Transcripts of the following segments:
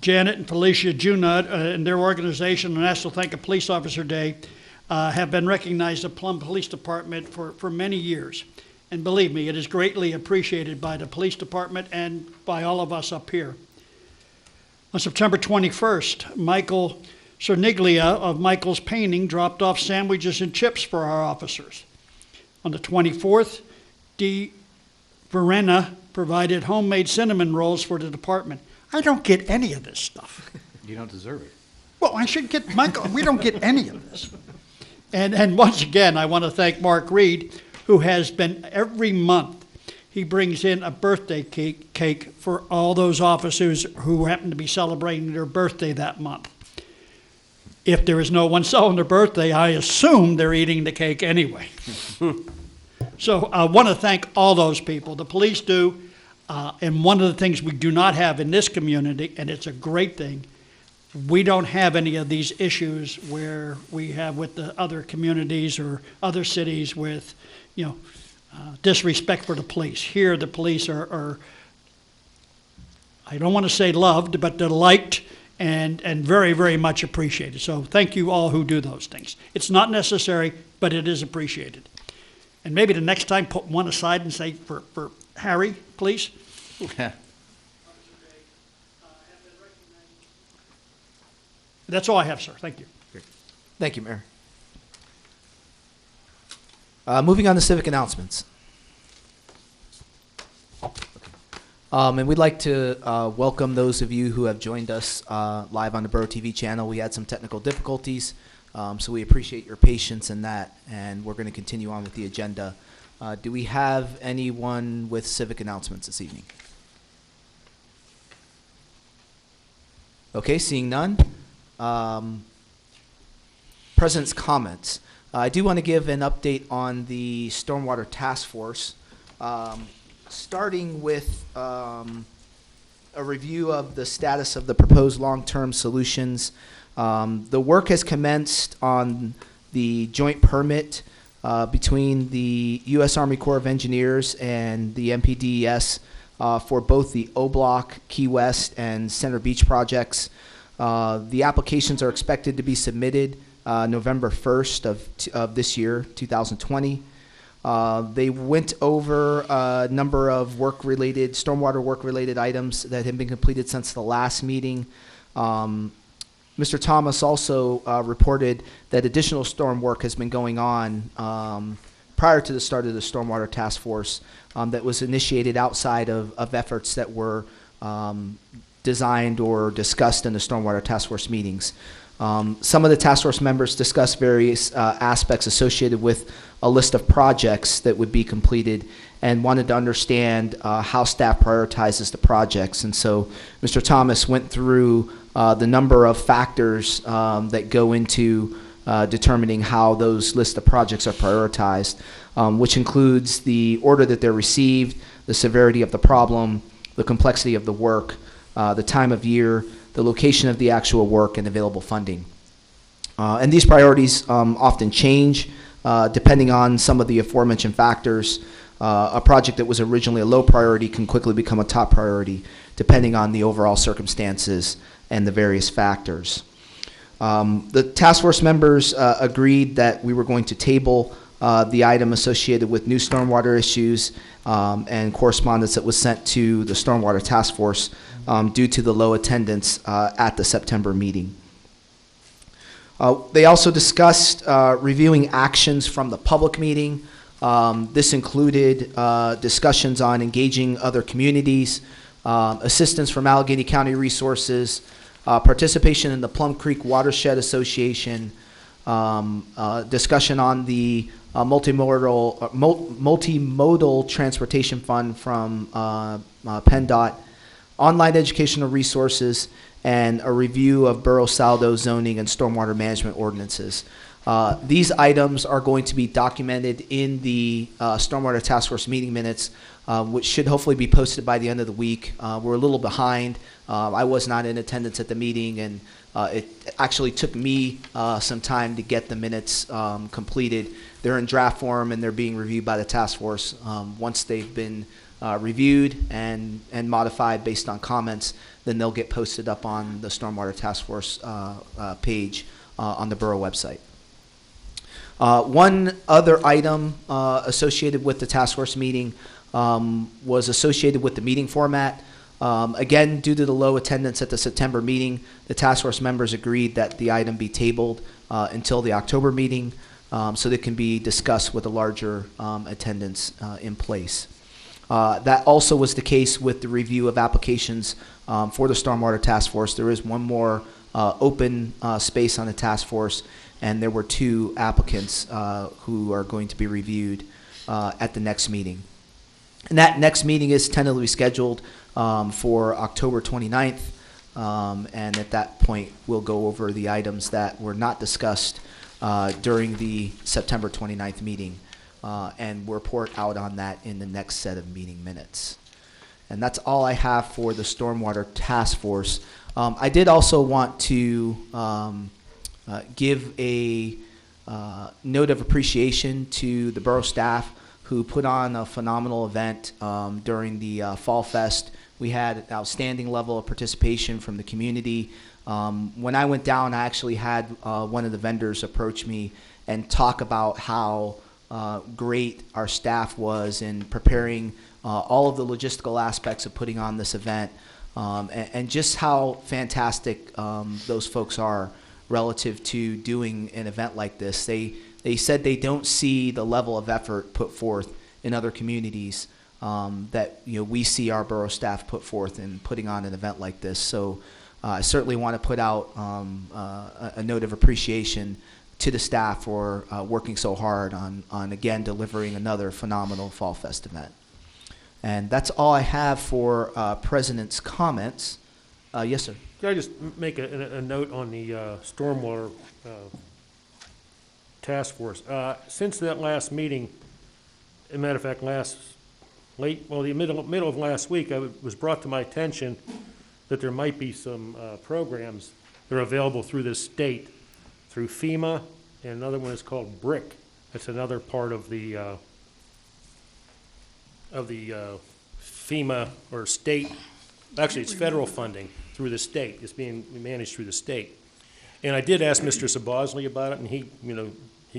Janet and Felicia Junot and their organization, the National Thank a Police Officer Day, have been recognized at Plum Police Department for many years. And believe me, it is greatly appreciated by the police department and by all of us up here. On September 21st, Michael Cerniglia of Michael's Painting dropped off sandwiches and chips for our officers. On the 24th, Dee Verena provided homemade cinnamon rolls for the department. I don't get any of this stuff. You don't deserve it. Well, I should get, Michael, we don't get any of this. And once again, I want to thank Mark Reed, who has been every month, he brings in a birthday cake for all those officers who happen to be celebrating their birthday that month. If there is no one celebrating their birthday, I assume they're eating the cake anyway. So I want to thank all those people. The police do, and one of the things we do not have in this community, and it's a great thing, we don't have any of these issues where we have with the other communities or other cities with, disrespect for the police. Here, the police are I don't want to say loved, but they're liked and very, very much appreciated. So thank you all who do those things. It's not necessary, but it is appreciated. And maybe the next time, put one aside and say, for Harry, please. That's all I have, sir. Thank you. Thank you, Mayor. Moving on to civic announcements. And we'd like to welcome those of you who have joined us live on the Borough TV channel. We had some technical difficulties, so we appreciate your patience in that, and we're going to continue on with the agenda. Do we have anyone with civic announcements this evening? Okay, seeing none. President's comments. I do want to give an update on the Stormwater Task Force, starting with a review of the status of the proposed long-term solutions. The work has commenced on the joint permit between the U.S. Army Corps of Engineers and the MPDES for both the O-Block, Key West, and Center Beach projects. The applications are expected to be submitted November 1st of this year, 2020. They went over a number of stormwater work-related items that have been completed since the last meeting. Mr. Thomas also reported that additional storm work has been going on prior to the start of the Stormwater Task Force that was initiated outside of efforts that were designed or discussed in the Stormwater Task Force meetings. Some of the task force members discussed various aspects associated with a list of projects that would be completed and wanted to understand how staff prioritizes the projects. And so Mr. Thomas went through the number of factors that go into determining how those list of projects are prioritized, which includes the order that they're received, the severity of the problem, the complexity of the work, the time of year, the location of the actual work, and available funding. And these priorities often change depending on some of the aforementioned factors. A project that was originally a low priority can quickly become a top priority depending on the overall circumstances and the various factors. The task force members agreed that we were going to table the item associated with new stormwater issues and correspondence that was sent to the Stormwater Task Force due to the low attendance at the September meeting. They also discussed reviewing actions from the public meeting. This included discussions on engaging other communities, assistance from Allegheny County Resources, participation in the Plum Creek Watershed Association, discussion on the multimodal transportation fund from PennDOT, online educational resources, and a review of borough saldo zoning and stormwater management ordinances. These items are going to be documented in the Stormwater Task Force meeting minutes, which should hopefully be posted by the end of the week. We're a little behind. I was not in attendance at the meeting, and it actually took me some time to get the minutes completed. They're in draft form, and they're being reviewed by the task force. Once they've been reviewed and modified based on comments, then they'll get posted up on the Stormwater Task Force page on the borough website. One other item associated with the task force meeting was associated with the meeting format. Again, due to the low attendance at the September meeting, the task force members agreed that the item be tabled until the October meeting so that it can be discussed with a larger attendance in place. That also was the case with the review of applications for the Stormwater Task Force. There is one more open space on the task force, and there were 2 applicants who are going to be reviewed at the next meeting. And that next meeting is tentatively scheduled for October 29th, and at that point, we'll go over the items that were not discussed during the September 29th meeting, and we'll report out on that in the next set of meeting minutes. And that's all I have for the Stormwater Task Force. I did also want to give a note of appreciation to the borough staff who put on a phenomenal event during the Fall Fest. We had an outstanding level of participation from the community. When I went down, I actually had one of the vendors approach me and talk about how great our staff was in preparing all of the logistical aspects of putting on this event, and just how fantastic those folks are relative to doing an event like this. They said they don't see the level of effort put forth in other communities that we see our borough staff put forth in putting on an event like this. So I certainly want to put out a note of appreciation to the staff for working so hard on again delivering another phenomenal Fall Fest event. And that's all I have for President's comments. Yes, sir. Can I just make a note on the Stormwater Task Force? Since that last meeting, as a matter of fact, the middle of last week, it was brought to my attention that there might be some programs that are available through the state, through FEMA, and another one is called BRIC. That's another part of the FEMA or state. Actually, it's federal funding through the state. It's being managed through the state. And I did ask Mr. Sabosley about it, and he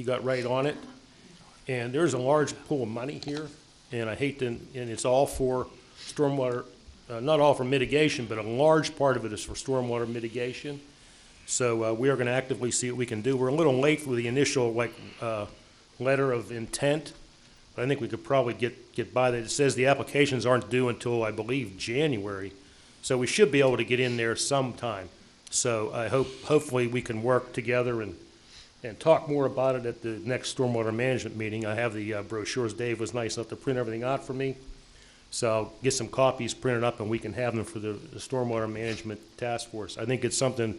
got right on it. And there's a large pool of money here, and and it's all for stormwater, not all for mitigation, but a large part of it is for stormwater mitigation. So we are going to actively see what we can do. We're a little late for the initial letter of intent, but I think we could probably get by that. It says the applications aren't due until, I believe, January. So we should be able to get in there sometime. So I hopefully we can work together and talk more about it at the next stormwater management meeting. I have the brochures. Dave was nice enough to print everything out for me. So I'll get some copies printed up and we can have them for the Stormwater Management Task Force. I think it's something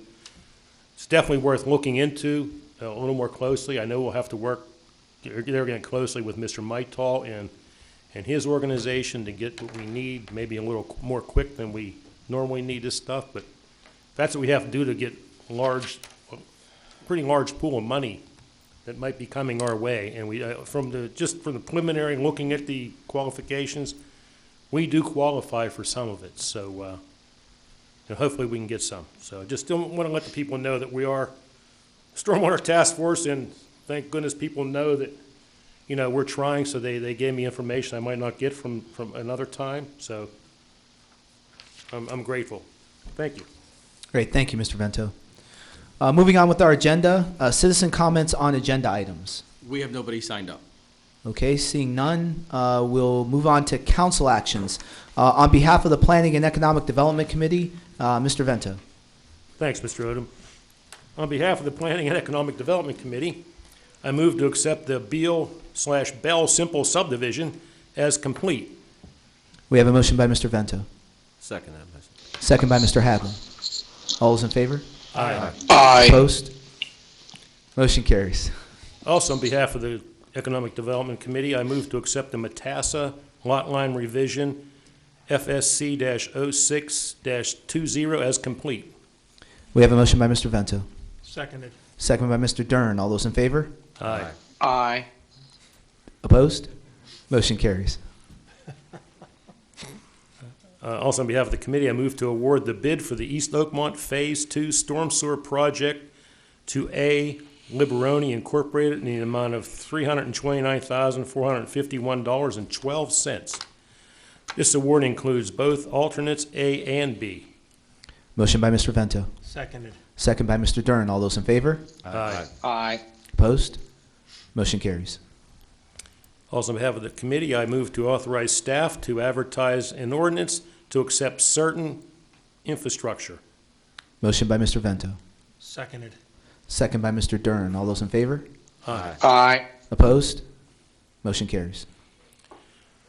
it's definitely worth looking into a little more closely. I know we'll have to work again closely with Mr. Mightal and his organization to get what we need, maybe a little more quick than we normally need this stuff, but that's what we have to do to get pretty large pool of money that might be coming our way. And we, from the preliminary looking at the qualifications, we do qualify for some of it. So hopefully we can get some. So just don't want to let the people know that we are Stormwater Task Force, and thank goodness people know that we're trying. So they gave me information I might not get from another time. So I'm grateful. Thank you. Great, thank you, Mr. Vento. Moving on with our agenda, citizen comments on agenda items. We have nobody signed up. Okay, seeing none, we'll move on to council actions. On behalf of the Planning and Economic Development Committee, Mr. Vento. Thanks, Mr. Odom. On behalf of the Planning and Economic Development Committee, I move to accept the Beal/Bell Simple Subdivision as complete. We have a motion by Mr. Vento. Second that motion. Second by Mr. Hadley. All those in favor? Aye. Aye. Opposed? Motion carries. Also, on behalf of the Economic Development Committee, I move to accept the Matassa Lot Line Revision FSC-06-20 as complete. We have a motion by Mr. Vento. Seconded. Second by Mr. Dern. All those in favor? Aye. Aye. Opposed? Motion carries. Also, on behalf of the committee, I move to award the bid for the East Oakmont Phase 2 Storm Sewer Project to A. Liberoni Incorporated in the amount of $329,451.12. This award includes both alternates A and B. Motion by Mr. Vento. Seconded. Second by Mr. Dern. All those in favor? Aye. Aye. Opposed? Motion carries. Also, on behalf of the committee, I move to authorize staff to advertise an ordinance to accept certain infrastructure. Motion by Mr. Vento. Seconded. Second by Mr. Dern. All those in favor? Aye. Aye. Opposed? Motion carries.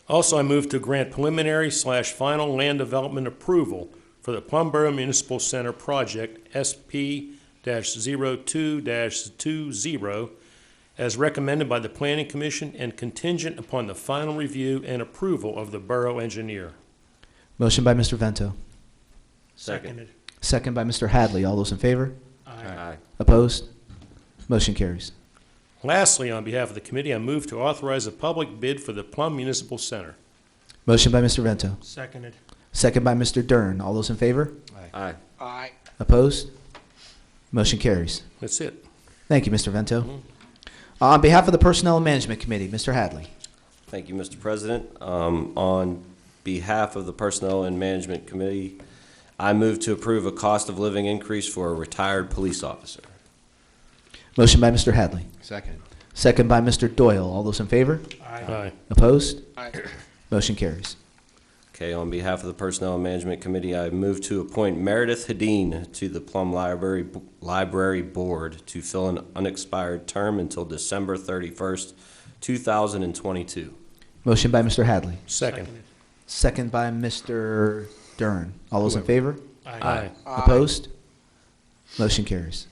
Also, I move to grant preliminary/final land development approval for the Plum Boro Municipal Center project SP-02-20 as recommended by the Planning Commission and contingent upon the final review and approval of the borough engineer. Motion by Mr. Vento. Seconded. Second by Mr. Hadley. All those in favor? Aye. Opposed? Motion carries. Lastly, on behalf of the committee, I move to authorize a public bid for the Plum Municipal Center. Motion by Mr. Vento. Seconded. Second by Mr. Dern. All those in favor? Aye. Aye. Opposed? Motion carries. That's it. Thank you, Mr. Vento. On behalf of the Personnel and Management Committee, Mr. Hadley. Thank you, Mr. President. On behalf of the Personnel and Management Committee, I move to approve a cost of living increase for a retired police officer. Motion by Mr. Hadley. Second. Second by Mr. Doyle. All those in favor? Aye. Opposed? Aye. Motion carries. Okay, on behalf of the Personnel and Management Committee, I move to appoint Meredith Hadeen to the Plum Library Board to fill an unexpired term until December 31st, 2022. Motion by Mr. Hadley. Second. Second by Mr. Dern. All those in favor? Aye. Opposed? Motion carries.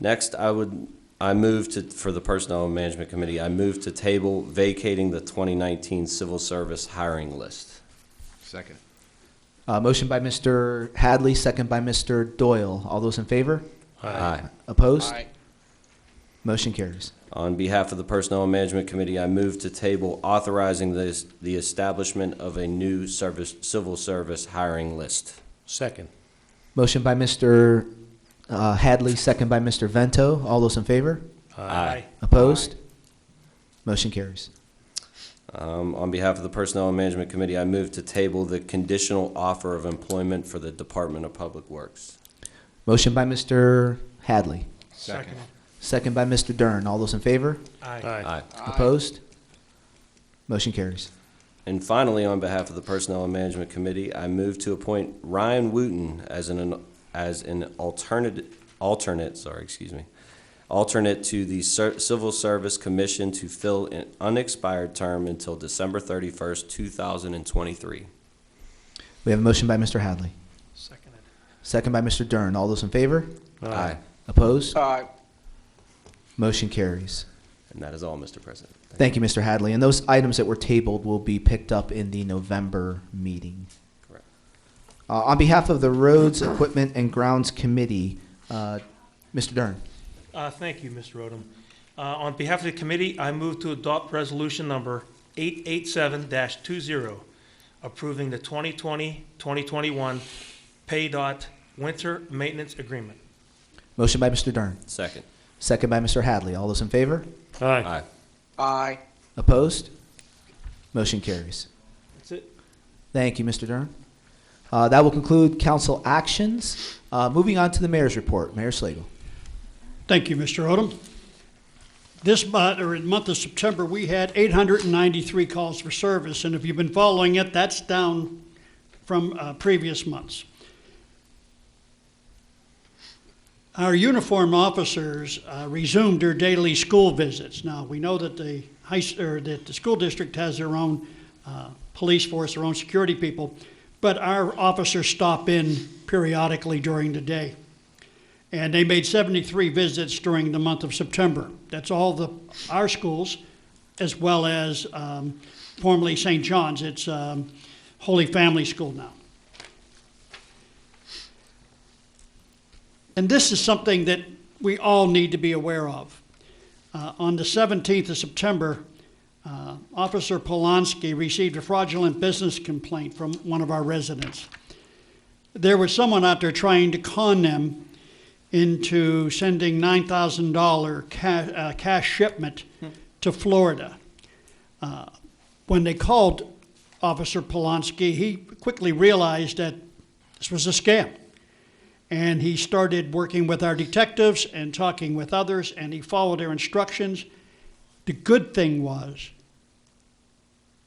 Next, I move to, for the Personnel and Management Committee, I move to table vacating the 2019 Civil Service hiring list. Second. Motion by Mr. Hadley, second by Mr. Doyle. All those in favor? Aye. Opposed? Aye. Motion carries. On behalf of the Personnel and Management Committee, I move to table authorizing the establishment of a new civil service hiring list. Second. Motion by Mr. Hadley, second by Mr. Vento. All those in favor? Aye. Opposed? Motion carries. On behalf of the Personnel and Management Committee, I move to table the conditional offer of employment for the Department of Public Works. Motion by Mr. Hadley, Second. second by Mr. Dern. All those in favor? Aye. Aye. Opposed? Motion carries. And finally, on behalf of the Personnel and Management Committee, I move to appoint Ryan Wooten as an alternate to the Civil Service Commission to fill an unexpired term until December 31st, 2023. We have a motion by Mr. Hadley, Seconded. second by Mr. Dern. All those in favor? Aye. Opposed? Aye. Motion carries. And that is all, Mr. President. Thank you, Mr. Hadley. And those items that were tabled will be picked up in the November meeting. Correct. On behalf of the Roads, Equipment, and Grounds Committee, Mr. Dern. Thank you, Mr. Odom. On behalf of the committee, I move to adopt resolution number 887-20, approving the 2020-2021 PayDOT Winter Maintenance Agreement. Motion by Mr. Dern, Second. second by Mr. Hadley. All those in favor? Aye. Aye. Aye. Opposed? Motion carries. That's it. Thank you, Mr. Dern. That will conclude council actions. Moving on to the mayor's report. Mayor Slagle. Thank you, Mr. Odom. This month, or in the month of September, we had 893 calls for service, and if you've been following it, that's down from previous months. Our uniformed officers resumed their daily school visits. Now, we know that the school district has their own police force, their own security people, but our officers stop in periodically during the day. And they made 73 visits during the month of September. That's all our schools, as well as formerly St. John's. It's Holy Family School now. And this is something that we all need to be aware of. On the 17th of September, Officer Polanski received a fraudulent business complaint from one of our residents. There was someone out there trying to con them into sending $9,000 cash shipment to Florida. When they called Officer Polanski, he quickly realized that this was a scam. And he started working with our detectives and talking with others, and he followed their instructions. The good thing was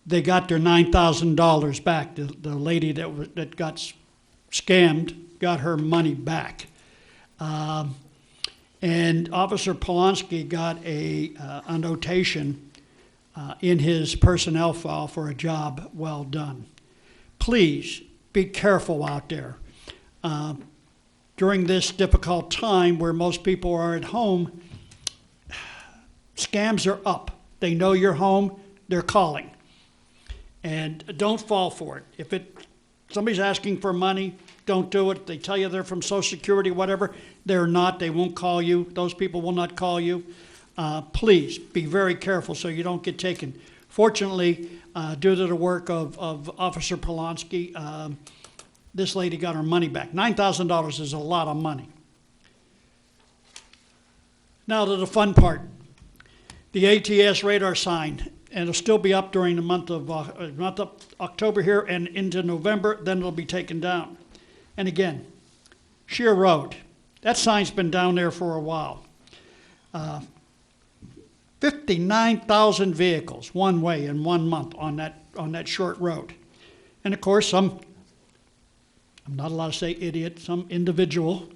they got their $9,000 back. The lady that got scammed got her money back. And Officer Polanski got a notation in his personnel file for a job well done. Please be careful out there. During this difficult time where most people are at home, scams are up. They know you're home, they're calling. And don't fall for it. If somebody's asking for money, don't do it. They tell you they're from Social Security, whatever. They're not. They won't call you. Those people will not call you. Please be very careful so you don't get taken. Fortunately, due to the work of Officer Polanski, this lady got her money back. $9,000 is a lot of money. Now to the fun part. The ATS radar sign, and it'll still be up during the month of October here and into November, then it'll be taken down. And again, Sheer Road. That sign's been down there for a while. 59,000 vehicles one way in 1 month on that short road. And of course, I'm not allowed to say idiot, some individual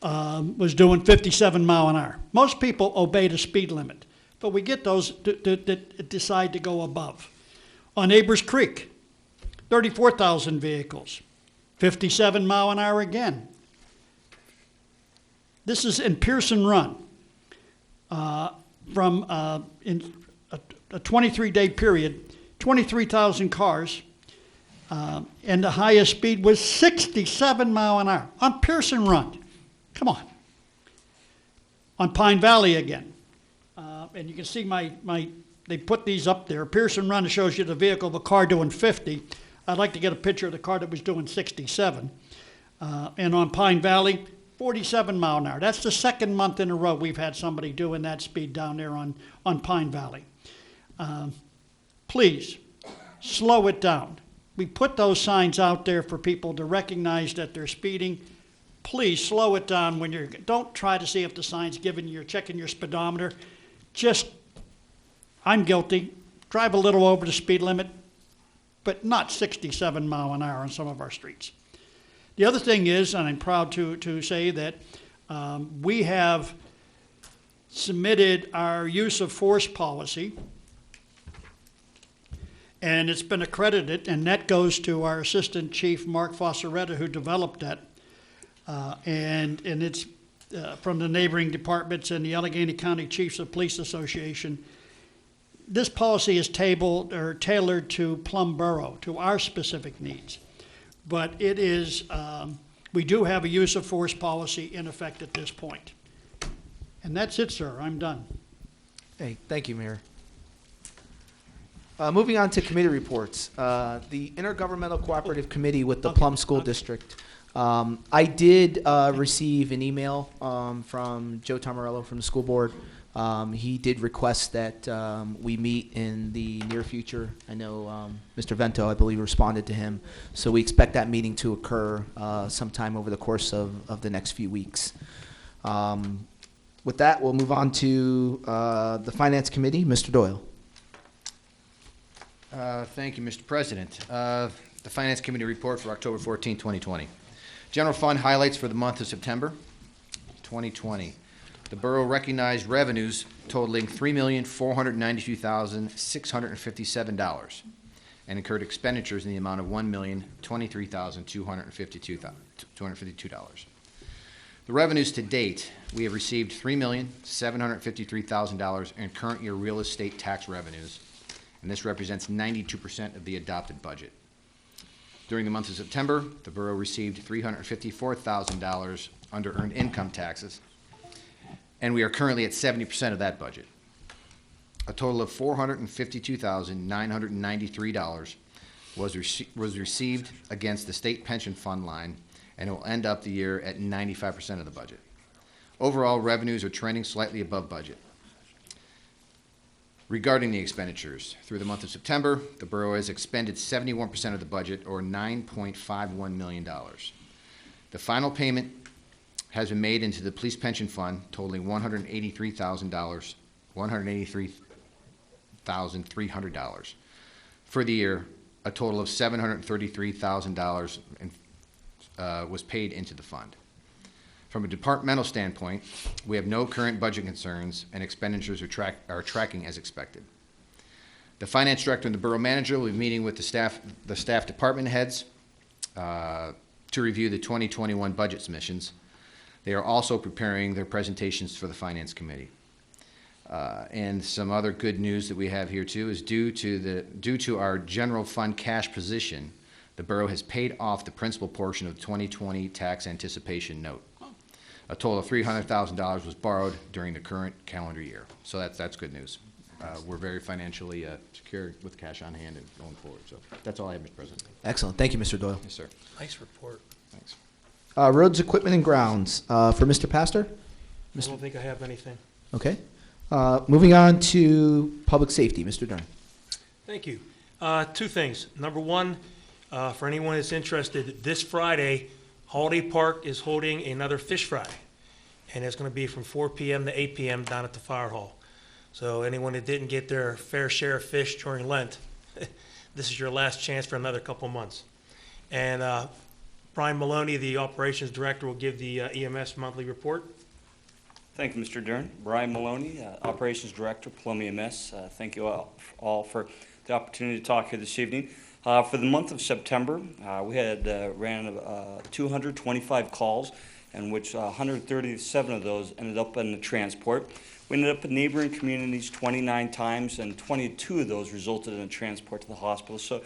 was doing 57 mile an hour. Most people obey the speed limit, but we get those that decide to go above. On Neighbors Creek, 34,000 vehicles, 57 mile an hour again. This is in Pearson Run. From in a 23-day period, 23,000 cars, and the highest speed was 67 mile an hour on Pearson Run. Come on. On Pine Valley again. And you can see they put these up there. Pearson Run shows you the vehicle of a car doing 50. I'd like to get a picture of the car that was doing 67. And on Pine Valley, 47 mile an hour. That's the second month in a row we've had somebody doing that speed down there on Pine Valley. Please, slow it down. We put those signs out there for people to recognize that they're speeding. Please slow it down when don't try to see if the sign's giving you, checking your speedometer. Just, I'm guilty, drive a little over the speed limit, but not 67 mile an hour on some of our streets. The other thing is, and I'm proud to say that we have submitted our use of force policy, and it's been accredited, and that goes to our Assistant Chief, Mark Fosseretta, who developed that. And it's from the neighboring departments and the Allegheny County Chiefs of Police Association. This policy is tailored to Plum Boro, to our specific needs. But it is, we do have a use of force policy in effect at this point. And that's it, sir. I'm done. Hey, thank you, Mayor. Moving on to committee reports. The Intergovernmental Cooperative Committee with the Plum School District. I did receive an email from Joe Tomarello from the school board. He did request that we meet in the near future. I know Mr. Vento, I believe, responded to him. So we expect that meeting to occur sometime over the course of the next few weeks. With that, we'll move on to the Finance Committee. Mr. Doyle. Thank you, Mr. President. The Finance Committee report for October 14, 2020. General Fund highlights for the month of September 2020. The borough recognized revenues totaling $3,492,657 and incurred expenditures in the amount of $1,023,252. The revenues to date, we have received $3,753,000 in current year real estate tax revenues, and this represents 92% of the adopted budget. During the month of September, the borough received $354,000 under earned income taxes, and we are currently at 70% of that budget. a total of $452,993 was received against the state pension fund line, and it will end up the year at 95% of the budget. Overall, revenues are trending slightly above budget. Regarding the expenditures, through the month of September, the borough has expended 71% of the budget, or $9.51 million. The final payment has been made into the police pension fund, totaling $183,300. For the year, a total of $733,000 was paid into the fund. From a departmental standpoint, we have no current budget concerns, and expenditures are tracking as expected. The finance director and the borough manager will be meeting with the staff department heads to review the 2021 budget submissions. They are also preparing their presentations for the finance committee. And some other good news that we have here too is due to our general fund cash position, the borough has paid off the principal portion of the 2020 tax anticipation note. A total of $300,000 was borrowed during the current calendar year. So that's good news. We're very financially secure with cash on hand and going forward. So that's all I have, Mr. President. Excellent. Thank you, Mr. Doyle. Yes, sir. Nice report. Thanks. Roads, equipment, and grounds. For Mr. Pastor? I don't think I have anything. Okay. Moving on to public safety. Mr. Dern. Thank you. Two things. Number one, for anyone that's interested, this Friday, Holiday Park is holding another fish fry, and it's going to be from 4 p.m. to 8 p.m. down at the fire hall. So anyone that didn't get their fair share of fish during Lent, this is your last chance for another couple months. And Brian Maloney, the operations director, will give the EMS monthly report. Thank you, Mr. Dern. Brian Maloney, Operations Director, Plum EMS. Thank you all for the opportunity to talk here this evening. For the month of September, we had ran 225 calls, in which 137 of those ended up in the transport. We ended up in neighboring communities 29 times, and 22 of those resulted in a transport to the hospital. So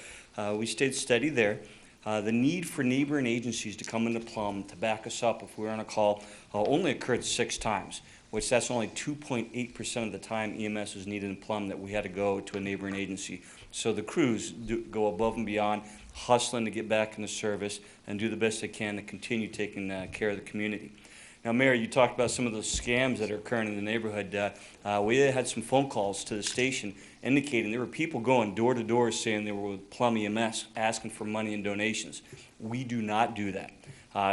we stayed steady there. The need for neighboring agencies to come into Plum to back us up if we were on a call only occurred 6 times, which that's only 2.8% of the time EMS was needed in Plum that we had to go to a neighboring agency. So the crews go above and beyond, hustling to get back into service and do the best they can to continue taking care of the community. Now, Mayor, you talked about some of those scams that are occurring in the neighborhood. We had some phone calls to the station indicating there were people going door to door saying they were with Plum EMS asking for money and donations. We do not do that.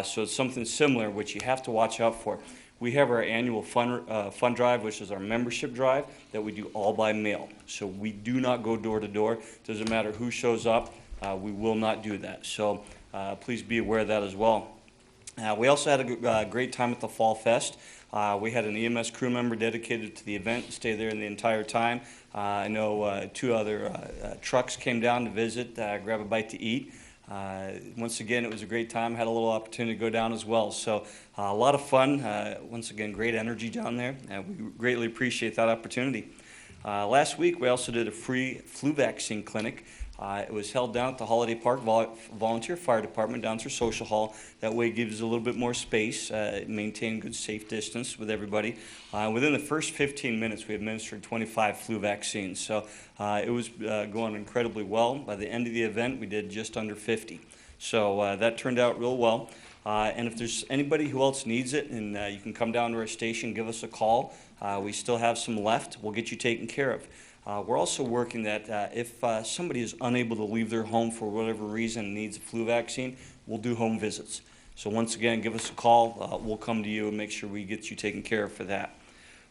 So it's something similar which you have to watch out for. We have our annual fund drive, which is our membership drive, that we do all by mail. So we do not go door to door. Doesn't matter who shows up, we will not do that. So please be aware of that as well. We also had a great time at the Fall Fest. We had an EMS crew member dedicated to the event, stay there the entire time. I know 2 other trucks came down to visit, grab a bite to eat. Once again, it was a great time. Had a little opportunity to go down as well. So a lot of fun. Once again, great energy down there. We greatly appreciate that opportunity. Last week, we also did a free flu vaccine clinic. It was held down at the Holiday Park Volunteer Fire Department down through Social Hall. That way it gives a little bit more space, maintain good safe distance with everybody. Within the first 15 minutes, we administered 25 flu vaccines. So it was going incredibly well. By the end of the event, we did just under 50. So that turned out real well. And if there's anybody who else needs it, and you can come down to our station, give us a call. We still have some left. We'll get you taken care of. We're also working that if somebody is unable to leave their home for whatever reason and needs a flu vaccine, we'll do home visits. So once again, give us a call. We'll come to you and make sure we get you taken care of for that.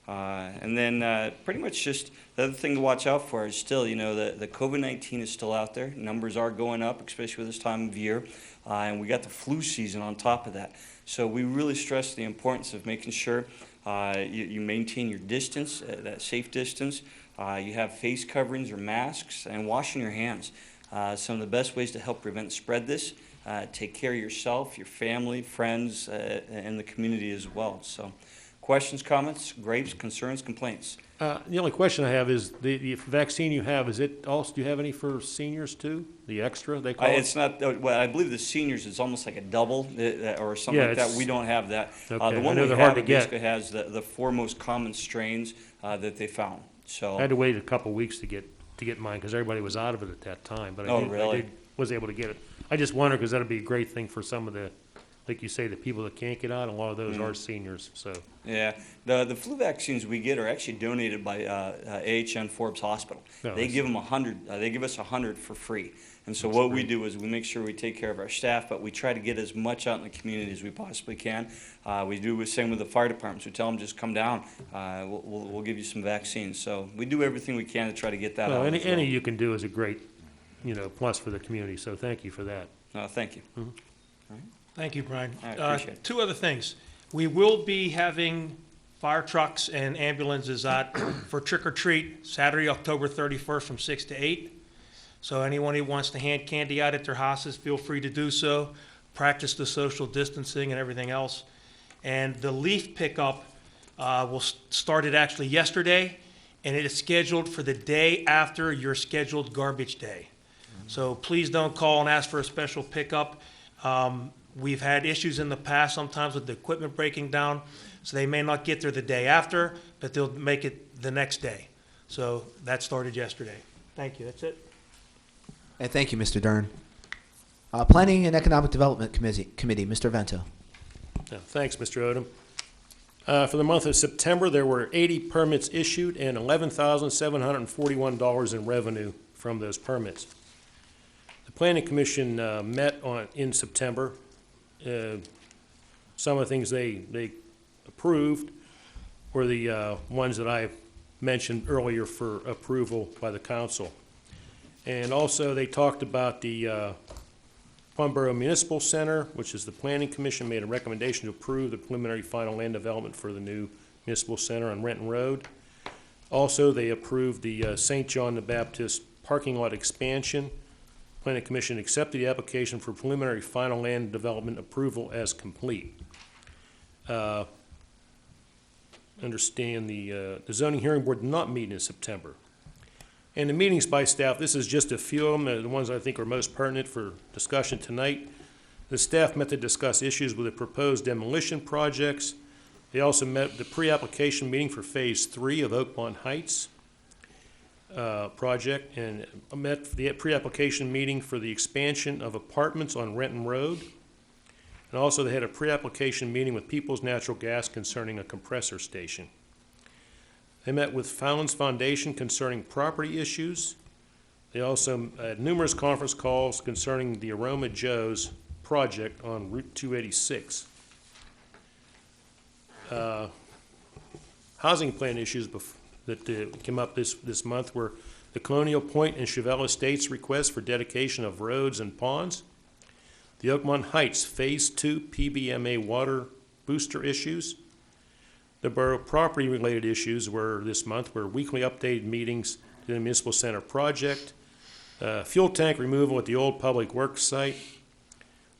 And then pretty much just the other thing to watch out for is still, you know, the COVID-19 is still out there. Numbers are going up, especially with this time of year. And we got the flu season on top of that. So we really stress the importance of making sure you maintain your distance, that safe distance. You have face coverings or masks, and washing your hands. Some of the best ways to help prevent spread this. Take care of yourself, your family, friends, and the community as well. So questions, comments, gripes, concerns, complaints? The only question I have is the vaccine you have, is it also, do you have any for seniors too? The extra, they call it? It's not, well, I believe the seniors is almost like a double or something like that. We don't have that. Okay. The one I know we they're have hard to get. basically has the 4 most common strains that they found. So. I had to wait a couple weeks to get mine because everybody was out of it at that time. But Oh, I really? was able to get it. I just wonder because that'd be a great thing for some of the, like you say, the people that can't get out. A lot of those are seniors. So Yeah, the flu vaccines we get are actually donated by AHN Forbes Hospital. No, They I give them 100. They give us 100 for free. And so what we do is we make sure we take care of our staff, but we try to get as much out in the community as we possibly can. We do the same with the fire departments. We tell them just come down. We'll give you some vaccines. So we do everything we can to try to get that out. any you can do is a great, plus for the community. So thank you for that. Thank you. Thank you, Brian. I appreciate it. Two other things. We will be having fire trucks and ambulances out for trick or treat Saturday, October 31st from 6 to 8. So anyone who wants to hand candy out at their houses, feel free to do so. Practice the social distancing and everything else. And the leaf pickup started actually yesterday, and it is scheduled for the day after your scheduled garbage day. So please don't call and ask for a special pickup. We've had issues in the past sometimes with the equipment breaking down, so they may not get there the day after, but they'll make it the next day. So that started yesterday. Thank you. That's it. And thank you, Mr. Dern. Planning and Economic Development Committee, Mr. Vento. Thanks, Mr. Odom. For the month of September, there were 80 permits issued and $11,741 in revenue from those permits. The Planning Commission met in September. Some of the things they approved were the ones that I mentioned earlier for approval by the council. And also they talked about the Plum Boro Municipal Center, which is the Planning Commission made a recommendation to approve the preliminary final land development for the new municipal center on Renton Road. Also, they approved the St. John the Baptist parking lot expansion. Planning Commission accepted the application for preliminary final land development approval as complete. Understand the zoning hearing board did not meet in September. And the meetings by staff, this is just a few of them, the ones I think are most pertinent for discussion tonight. The staff met to discuss issues with the proposed demolition projects. They also met the pre-application meeting for Phase 3 of Oakmont Heights project, and met the pre-application meeting for the expansion of apartments on Renton Road. And also they had a pre-application meeting with Peoples Natural Gas concerning a compressor station. They met with Fallon's Foundation concerning property issues. They also had numerous conference calls concerning the Aroma Joe's project on Route 286. Housing plan issues that came up this month were the Colonial Point and Chevelle Estates request for dedication of roads and ponds, the Oakmont Heights Phase 2 PBMA water booster issues. The borough property-related issues this month were weekly updated meetings to the municipal center project, fuel tank removal at the old public works site.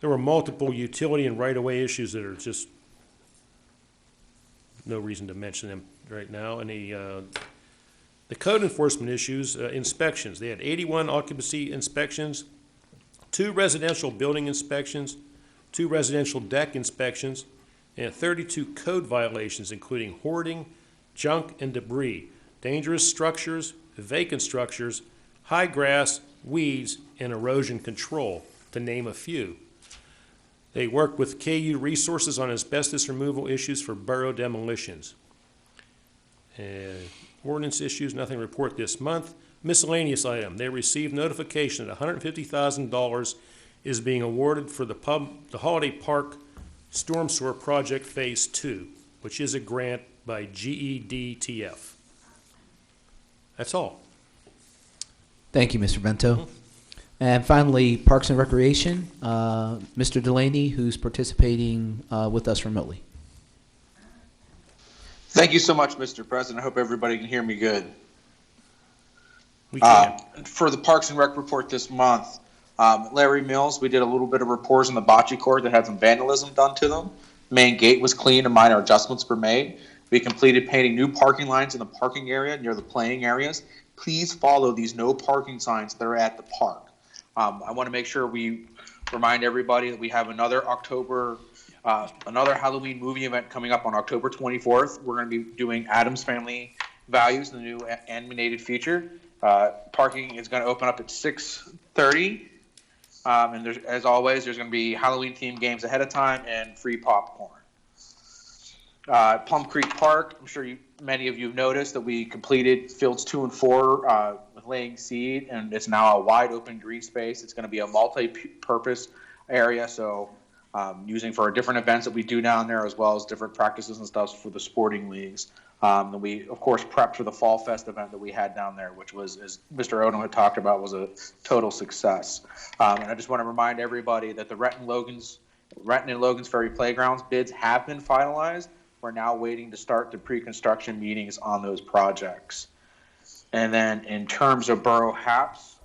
There were multiple utility and right-of-way issues that are just no reason to mention them right now. And the code enforcement issues, inspections. They had 81 occupancy inspections, 2 residential building inspections, 2 residential deck inspections, and 32 code violations, including hoarding, junk and debris, dangerous structures, vacant structures, high grass, weeds, and erosion control, to name a few. They worked with KU Resources on asbestos removal issues for borough demolitions. Ordinance issues, nothing to report this month. Miscellaneous item, they received notification that $150,000 is being awarded for the Holiday Park Storm Sewer Project Phase 2, which is a grant by GEDTF. That's all. Thank you, Mr. Vento. And finally, Parks and Recreation, Mr. Delaney, who's participating with us remotely. Thank you so much, Mr. President. I hope everybody can hear me good. We can. For the Parks and Rec report this month, Larry Mills, we did a little bit of reports on the bocce court that had some vandalism done to them. The main gate was cleaned and minor adjustments were made. We completed painting new parking lines in the parking area near the playing areas. Please follow these no parking signs that are at the park. I want to make sure we remind everybody that we have another Halloween movie event coming up on October 24th. We're going to be doing Addams Family values in the new animated feature. Parking is going to open up at 6:30. And there's, as always, there's going to be Halloween-themed games ahead of time and free popcorn. Plum Creek Park, I'm sure many of you have noticed that we completed fields 2 and 4 with laying seed, and it's now a wide-open green space. It's going to be a multi-purpose area, so using for different events that we do down there, as well as different practices and stuff for the sporting leagues. And we, of course, prepped for the Fall Fest event that we had down there, which was, as Mr. Odom had talked about, was a total success. And I just want to remind everybody that the Renton and Logan's Ferry Playgrounds bids have been finalized. We're now waiting to start the pre-construction meetings on those projects. And then in terms of Borough Haps,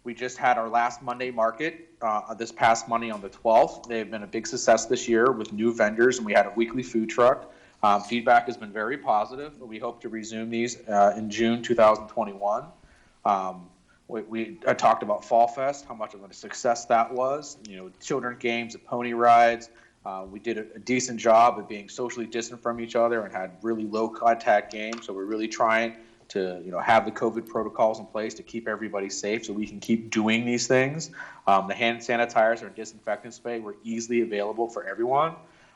we just had our last Monday market this past Monday on the 12th. They've been a big success this year with new vendors, and we had a weekly food truck. Feedback has been very positive. We hope to resume these in June 2021. I talked about Fall Fest, how much of a success that was. You know, children's games, the pony rides. We did a decent job of being socially distant from each other and had really low contact games. So we're really trying to, have the COVID protocols in place to keep everybody safe so we can keep doing these things. The hand sanitizers and disinfectant spray were easily available for everyone.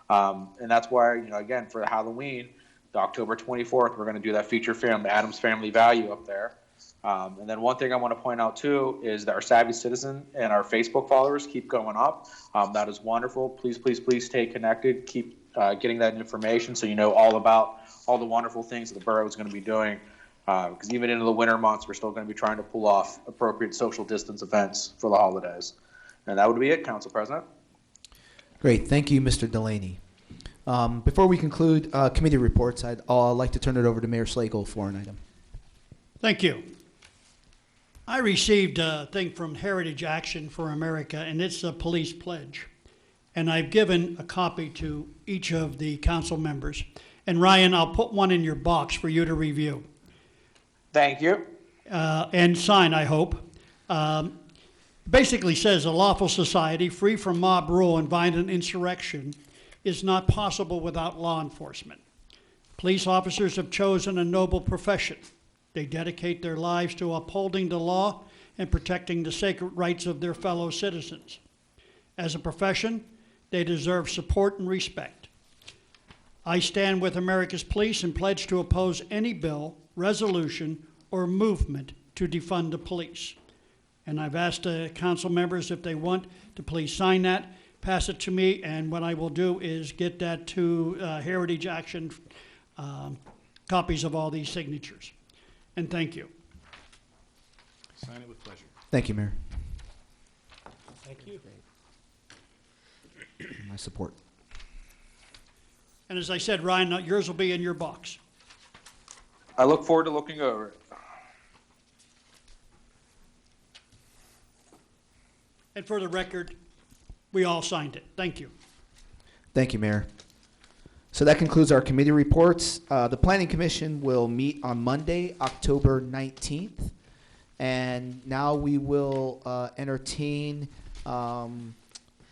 And that's why, again, for Halloween, October 24th, we're going to do that feature film, the Addams Family Value up there. And then one thing I want to point out, too, is that our Savvy Citizen and our Facebook followers keep going up. That is wonderful. Please, please, please stay connected. Keep getting that information so you know all about all the wonderful things that the borough is going to be doing. Because even into the winter months, we're still going to be trying to pull off appropriate social distance events for the holidays. And that would be it, Council President. Great. Thank you, Mr. Delaney. Before we conclude committee reports, I'd like to turn it over to Mayor Slagle for an item. Thank you. I received a thing from Heritage Action for America, and it's a police pledge. And I've given a copy to each of the council members. And Ryan, I'll put one in your box for you to review. Thank you. And sign, I hope. Basically says a lawful society free from mob rule and violent insurrection is not possible without law enforcement. Police officers have chosen a noble profession. They dedicate their lives to upholding the law and protecting the sacred rights of their fellow citizens. As a profession, they deserve support and respect. I stand with America's police and pledge to oppose any bill, resolution, or movement to defund the police. And I've asked council members if they want to please sign that, pass it to me, and what I will do is get that to Heritage Action, copies of all these signatures. And thank you. Sign it with pleasure. Thank you, Mayor. Thank you. My support. And as I said, Ryan, yours will be in your box. I look forward to looking over it. And for the record, we all signed it. Thank you. Thank you, Mayor. So that concludes our committee reports. The Planning Commission will meet on Monday, October 19th. And now we will entertain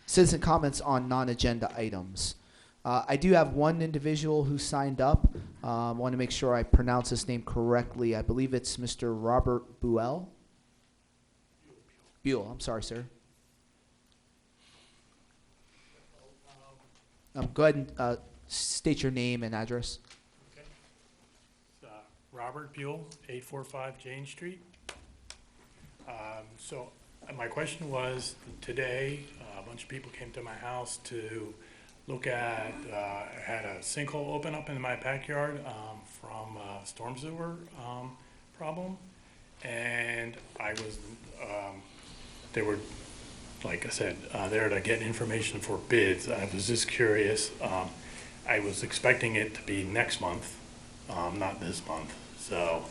citizen comments on non-agenda items. I do have one individual who signed up. I want to make sure I pronounce his name correctly. I believe it's Mr. Robert Buell. Buell, I'm sorry, sir. Go ahead and state your name and address. Okay. Robert Buell, 845 Jane Street. So my question was, today a bunch of people came to my house to look at, I had a sinkhole open up in my backyard from a storm sewer problem. And I was, they were, like I said, there to get information for bids. I was just curious. I was expecting it to be next month, not this month. So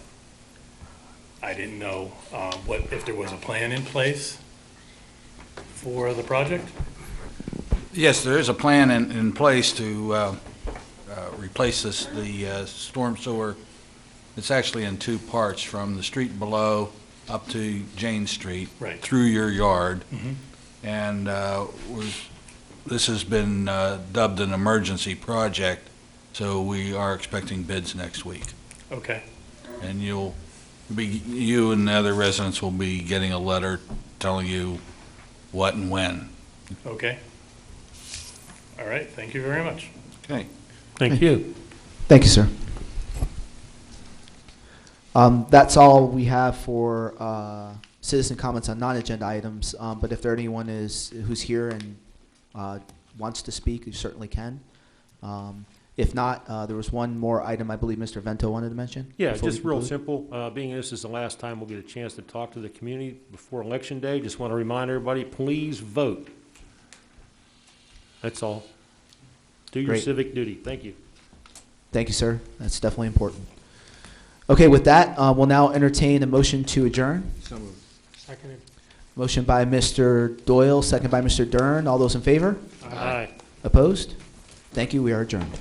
I didn't know if there was a plan in place for the project. Yes, there is a plan in place to replace the storm sewer. It's actually in two parts, from the street below up to Jane Street, Right. through your yard. Mm-hmm. And this has been dubbed an emergency project, so we are expecting bids next week. Okay, And you and the other residents will be getting a letter telling you what and when. okay. All right, thank you very much. Okay. Thank you. Thank you, sir. That's all we have for citizen comments on non-agenda items. But if there anyone who's here and wants to speak, you certainly can. If not, there was one more item I believe Mr. Vento wanted to mention. Yeah, before we just real conclude. simple. Being this is the last time we'll get a chance to talk to the community before Election Day, just want to remind everybody, please vote. That's all. Do your Great. civic duty. Thank you. Thank you, sir. That's definitely important. Okay, with that, we'll now entertain a motion to adjourn. Seconded. Motion by Mr. Doyle, second by Mr. Dern. All those in favor? Aye. Opposed? Thank you. We are adjourned.